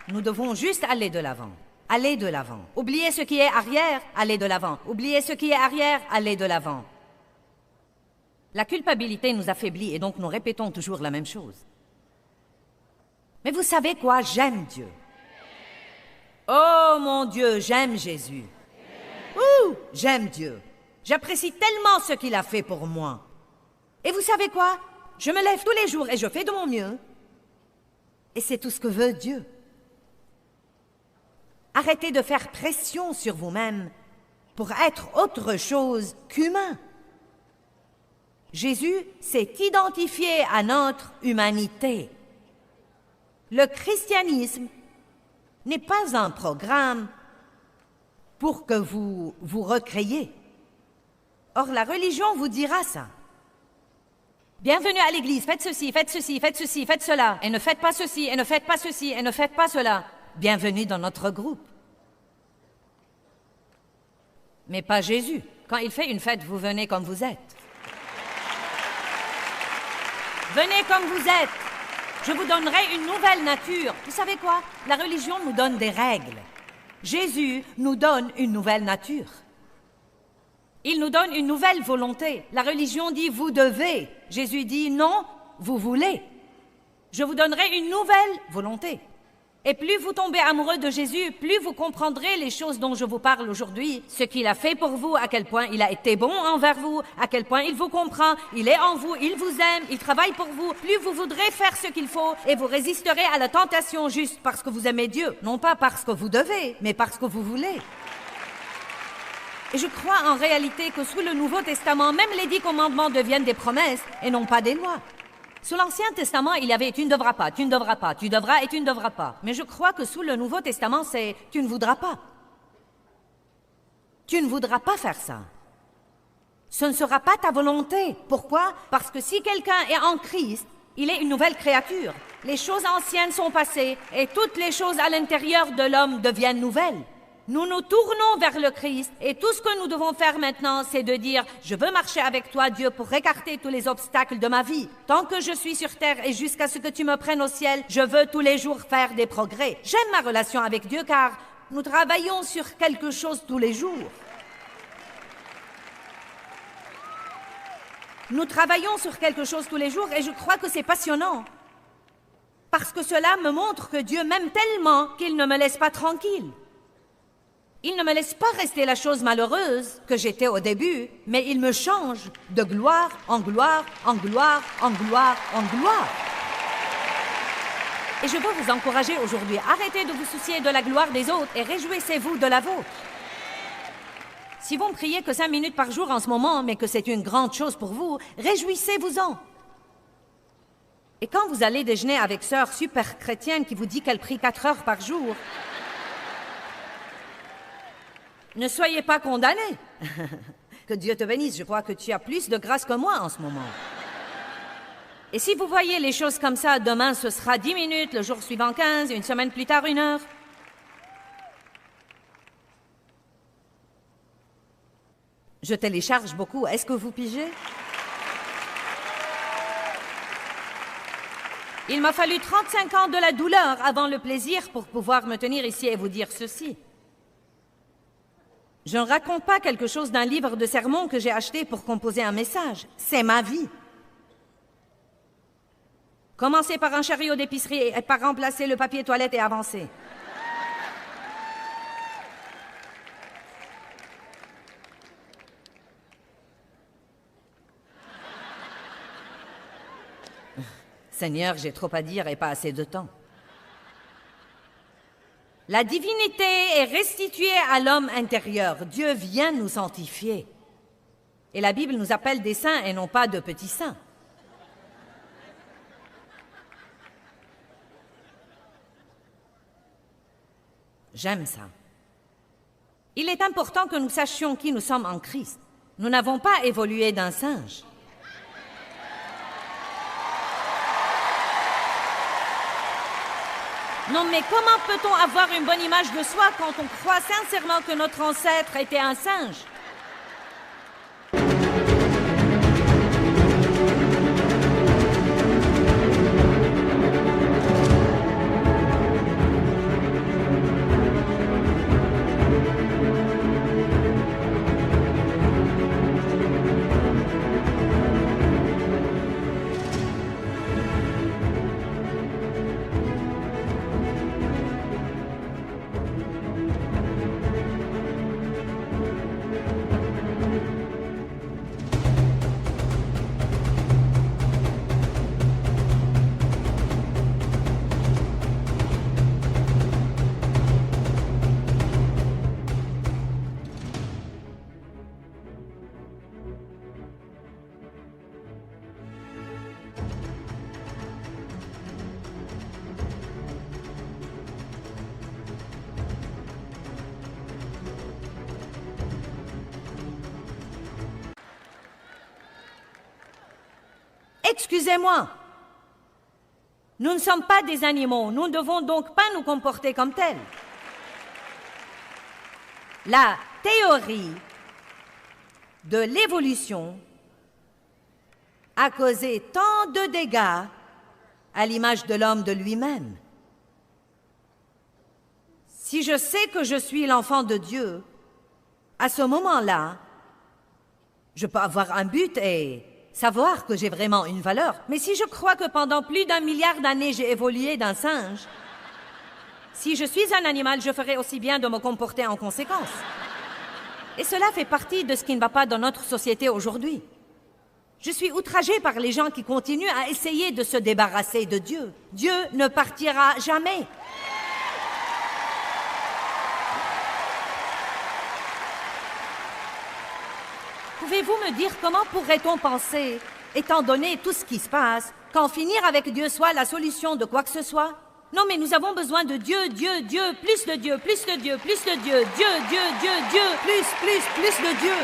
Nous devons juste aller de l'avant. Allez de l'avant. Oubliez ce qui est arrière, allez de l'avant. Oubliez ce qui est arrière, allez de l'avant. La culpabilité nous affaiblit et donc nous répétons toujours la même chose. Mais vous savez quoi? J'aime Dieu. Oh mon Dieu, j'aime Jésus. Ouh, j'aime Dieu. J'apprécie tellement ce qu'il a fait pour moi. Et vous savez quoi? Je me lève tous les jours et je fais de mon mieux. Et c'est tout ce que veut Dieu. Arrêtez de faire pression sur vous-même pour être autre chose qu'humain. Jésus s'est identifié à notre humanité. Le christianisme n'est pas un programme pour que vous vous recréiez. Or, la religion vous dira ça. Bienvenue à l'église, faites ceci, faites ceci, faites ceci, faites cela, et ne faites pas ceci, et ne faites pas ceci, et ne faites pas cela. Bienvenue dans notre groupe. Mais pas Jésus. Quand il fait une fête, vous venez comme vous êtes. Venez comme vous êtes. Je vous donnerai une nouvelle nature. Vous savez quoi? La religion nous donne des règles. Jésus nous donne une nouvelle nature. Il nous donne une nouvelle volonté. La religion dit « vous devez ». Jésus dit « non, vous voulez ». Je vous donnerai une nouvelle volonté. Et plus vous tombez amoureux de Jésus, plus vous comprendrez les choses dont je vous parle aujourd'hui, ce qu'il a fait pour vous, à quel point il a été bon envers vous, à quel point il vous comprend, il est en vous, il vous aime, il travaille pour vous. Plus vous voudrez faire ce qu'il faut et vous résisterez à la tentation juste parce que vous aimez Dieu, non pas parce que vous devez, mais parce que vous voulez. Et je crois en réalité que sous le Nouveau Testament, même les 10 commandements deviennent des promesses et non pas des lois. Sous l'Ancien Testament, il y avait « tu ne devras pas, tu ne devras pas, tu devras et tu ne devras pas ». Mais je crois que sous le Nouveau Testament, c'est « tu ne voudras pas ». Tu ne voudras pas faire ça. Ce ne sera pas ta volonté. Pourquoi? Parce que si quelqu'un est en Christ, il est une nouvelle créature. Les choses anciennes sont passées et toutes les choses à l'intérieur de l'homme deviennent nouvelles. Nous nous tournons vers le Christ et tout ce que nous devons faire maintenant, c'est de dire « Je veux marcher avec toi, Dieu, pour écarter tous les obstacles de ma vie. Tant que je suis sur terre et jusqu'à ce que tu me prennes au ciel, je veux tous les jours faire des progrès. » J'aime ma relation avec Dieu car nous travaillons sur quelque chose tous les jours. Nous travaillons sur quelque chose tous les jours et je crois que c'est passionnant. Parce que cela me montre que Dieu m'aime tellement qu'il ne me laisse pas tranquille. Il ne me laisse pas rester la chose malheureuse que j'étais au début, mais il me change de gloire en gloire, en gloire, en gloire, en gloire. Et je veux vous encourager aujourd'hui, arrêtez de vous soucier de la gloire des autres et réjouissez-vous de la vôtre. Si vous ne priez que 5 minutes par jour en ce moment, mais que c'est une grande chose pour vous, réjouissez-vous-en. Et quand vous allez déjeuner avec sœur super chrétienne qui vous dit qu'elle prie 4 heures par jour, ne soyez pas condamnés. Que Dieu te bénisse, je crois que tu as plus de grâce que moi en ce moment. Et si vous voyez les choses comme ça, demain ce sera 10 minutes, le jour suivant 15, une semaine plus tard 1 heure. Je télécharge beaucoup, est-ce que vous pigez? Il m'a fallu 35 ans de la douleur avant le plaisir pour pouvoir me tenir ici et vous dire ceci. Je ne raconte pas quelque chose d'un livre de sermons que j'ai acheté pour composer un message. C'est ma vie. Commencez par un chariot d'épicerie et par remplacer le papier toilette et avancer. Seigneur, j'ai trop à dire et pas assez de temps. La divinité est restituée à l'homme intérieur. Dieu vient nous sanctifier. Et la Bible nous appelle des saints et non pas de petits saints. J'aime ça. Il est important que nous sachions qui nous sommes en Christ. Nous n'avons pas évolué d'un singe. Non, mais comment peut-on avoir une bonne image de soi quand on croit sincèrement que notre ancêtre était un singe? Excusez-moi. Nous ne sommes pas des animaux, nous ne devons donc pas nous comporter comme tels. La théorie de l'évolution a causé tant de dégâts à l'image de l'homme de lui-même. Si je sais que je suis l'enfant de Dieu, à ce moment-là, je peux avoir un but et savoir que j'ai vraiment une valeur. Mais si je crois que pendant plus d'1 milliard d'années, j'ai évolué d'un singe, si je suis un animal, je ferai aussi bien de me comporter en conséquence. Et cela fait partie de ce qui ne va pas dans notre société aujourd'hui. Je suis outragée par les gens qui continuent à essayer de se débarrasser de Dieu. Dieu ne partira jamais. Pouvez-vous me dire comment pourrait-on penser, étant donné tout ce qui se passe, qu'en finir avec Dieu soit la solution de quoi que ce soit? Non, mais nous avons besoin de Dieu, Dieu, Dieu, plus de Dieu, plus de Dieu, plus de Dieu, Dieu, Dieu, Dieu, Dieu, plus de Dieu.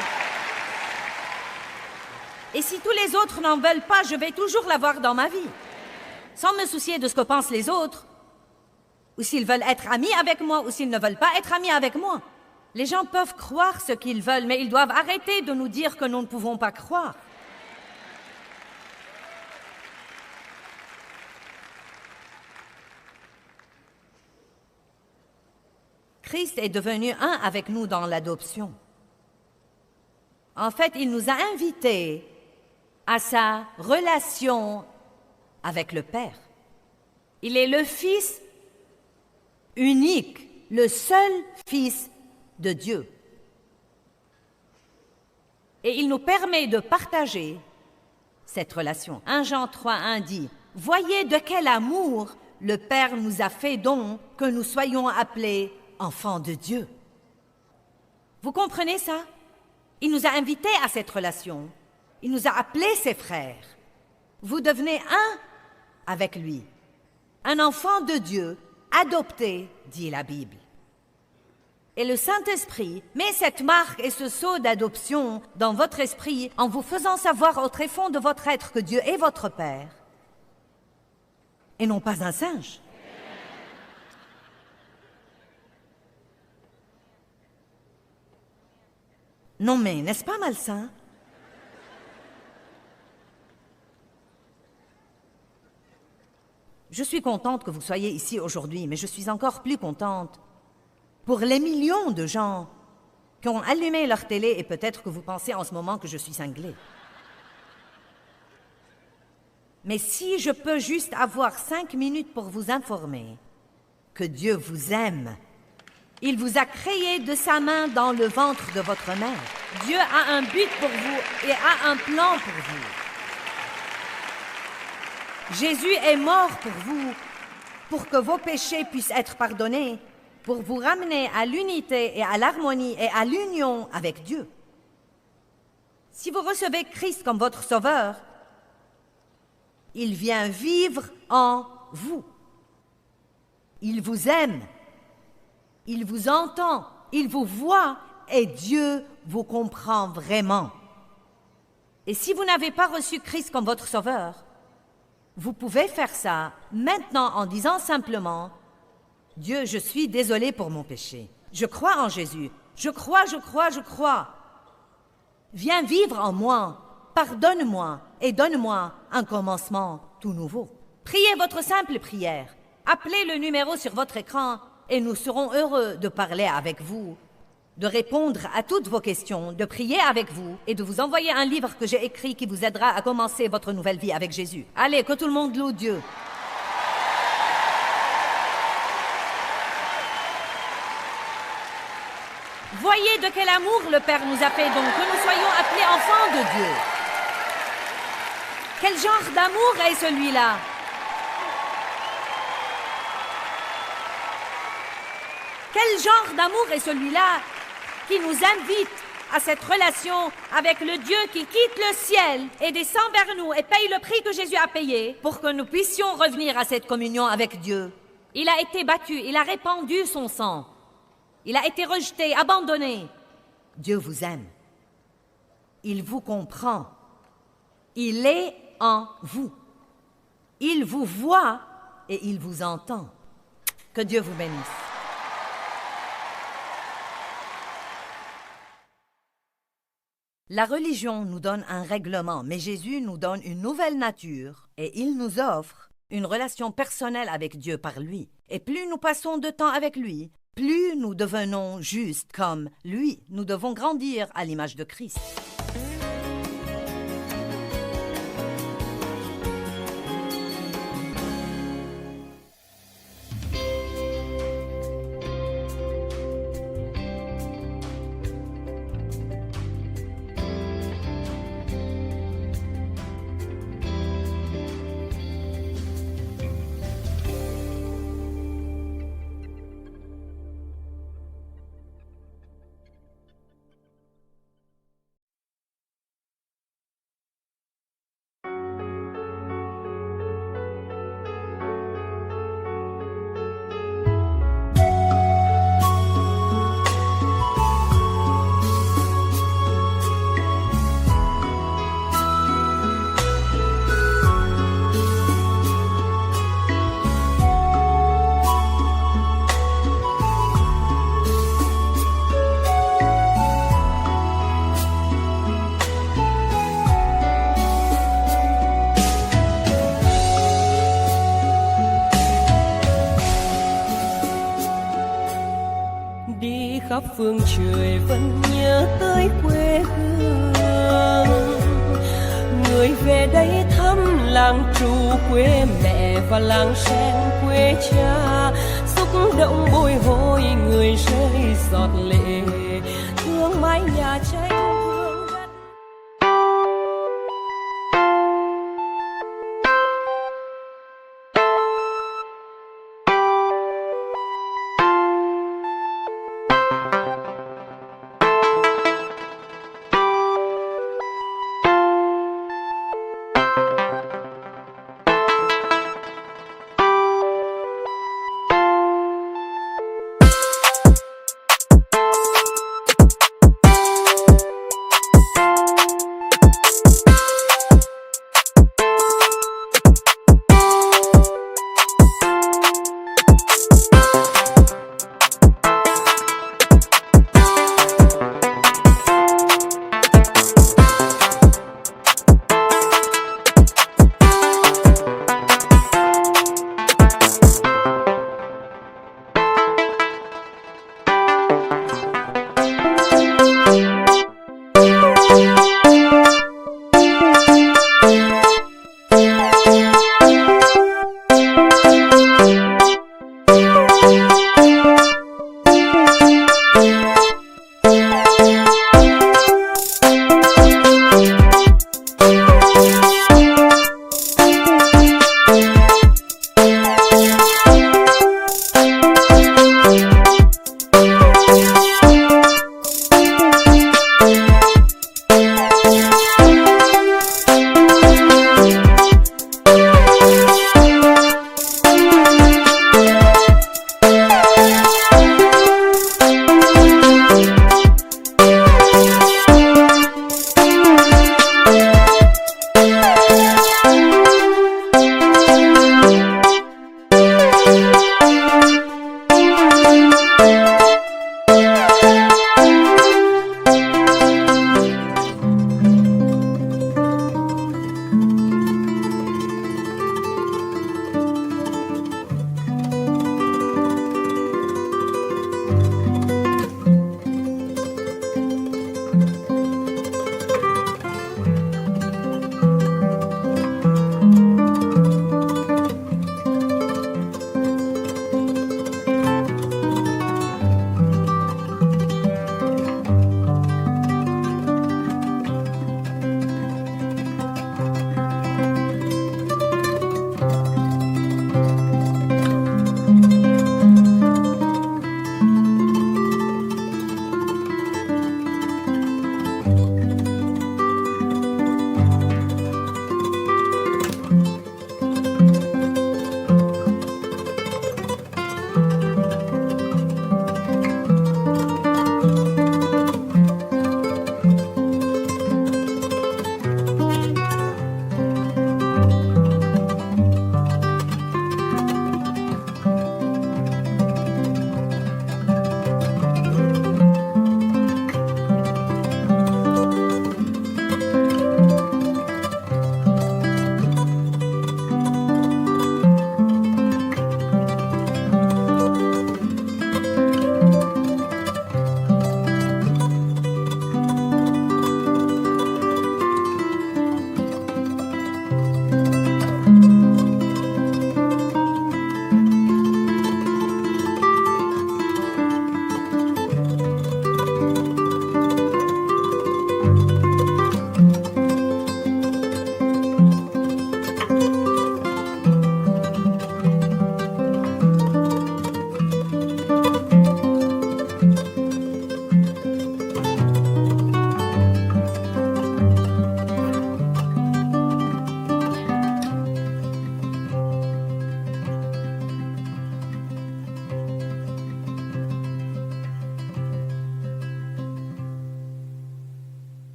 Et si tous les autres n'en veulent pas, je vais toujours l'avoir dans ma vie, sans me soucier de ce que pensent les autres, ou s'ils veulent être amis avec moi, ou s'ils ne veulent pas être amis avec moi. Les gens peuvent croire ce qu'ils veulent, mais ils doivent arrêter de nous dire que nous ne pouvons pas croire. Christ est devenu un avec nous dans l'adoption. En fait, il nous a invités à sa relation avec le Père. Il est le Fils unique, le seul Fils de Dieu. Et il nous permet de partager cette relation. 1 Jean 3:1 dit « Voyez de quel amour le Père nous a fait don que nous soyons appelés enfants de Dieu. » Vous comprenez ça? Il nous a invités à cette relation. Il nous a appelés ses frères. Vous devenez un avec lui. Un enfant de Dieu, adopté, dit la Bible. Et le Saint-Esprit met cette marque et ce sceau d'adoption dans votre esprit en vous faisant savoir au tréfonds de votre être que Dieu est votre Père et non pas un singe. Non mais, n'est-ce pas malsain? Je suis contente que vous soyez ici aujourd'hui, mais je suis encore plus contente pour les millions de gens qui ont allumé leur télé et peut-être que vous pensez en ce moment que je suis cinglée. Mais si je peux juste avoir 5 minutes pour vous informer que Dieu vous aime, il vous a créé de sa main dans le ventre de votre mère. Dieu a un but pour vous et a un plan pour vous. Jésus est mort pour vous, pour que vos péchés puissent être pardonnés, pour vous ramener à l'unité et à l'harmonie et à l'union avec Dieu. Si vous recevez Christ comme votre sauveur, il vient vivre en vous. Il vous aime, il vous entend, il vous voit et Dieu vous comprend vraiment. Et si vous n'avez pas reçu Christ comme votre sauveur, vous pouvez faire ça maintenant en disant simplement « Dieu, je suis désolé pour mon péché. Je crois en Jésus. Je crois, je crois, je crois. Viens vivre en moi. Pardonne-moi et donne-moi un commencement tout nouveau. » Priez votre simple prière. Appelez le numéro sur votre écran et nous serons heureux de parler avec vous, de répondre à toutes vos questions, de prier avec vous et de vous envoyer un livre que j'ai écrit qui vous aidera à commencer votre nouvelle vie avec Jésus. Allez, que tout le monde loue Dieu. Voyez de quel amour le Père nous a fait donc que nous soyons appelés enfants de Dieu. Quel genre d'amour est celui-là? Quel genre d'amour est celui-là qui nous invite à cette relation avec le Dieu qui quitte le ciel et descend vers nous et paye le prix que Jésus a payé pour que nous puissions revenir à cette communion avec Dieu? Il a été battu, il a répandu son sang. Il a été rejeté, abandonné. Dieu vous aime. Il vous comprend. Il est en vous. Il vous voit et il vous entend. Que Dieu vous bénisse. La religion nous donne un règlement, mais Jésus nous donne une nouvelle nature et il nous offre une relation personnelle avec Dieu par lui. Et plus nous passons de temps avec lui, plus nous devenons justes comme lui. Nous devons grandir à l'image de Christ. đi khắp phương trời vẫn nhớ tới quê hương. Người về đây thăm làng Trù quê mẹ và làng Sen quê cha, xúc động bồi hồi người rơi giọt lệ, thương mái nhà tranh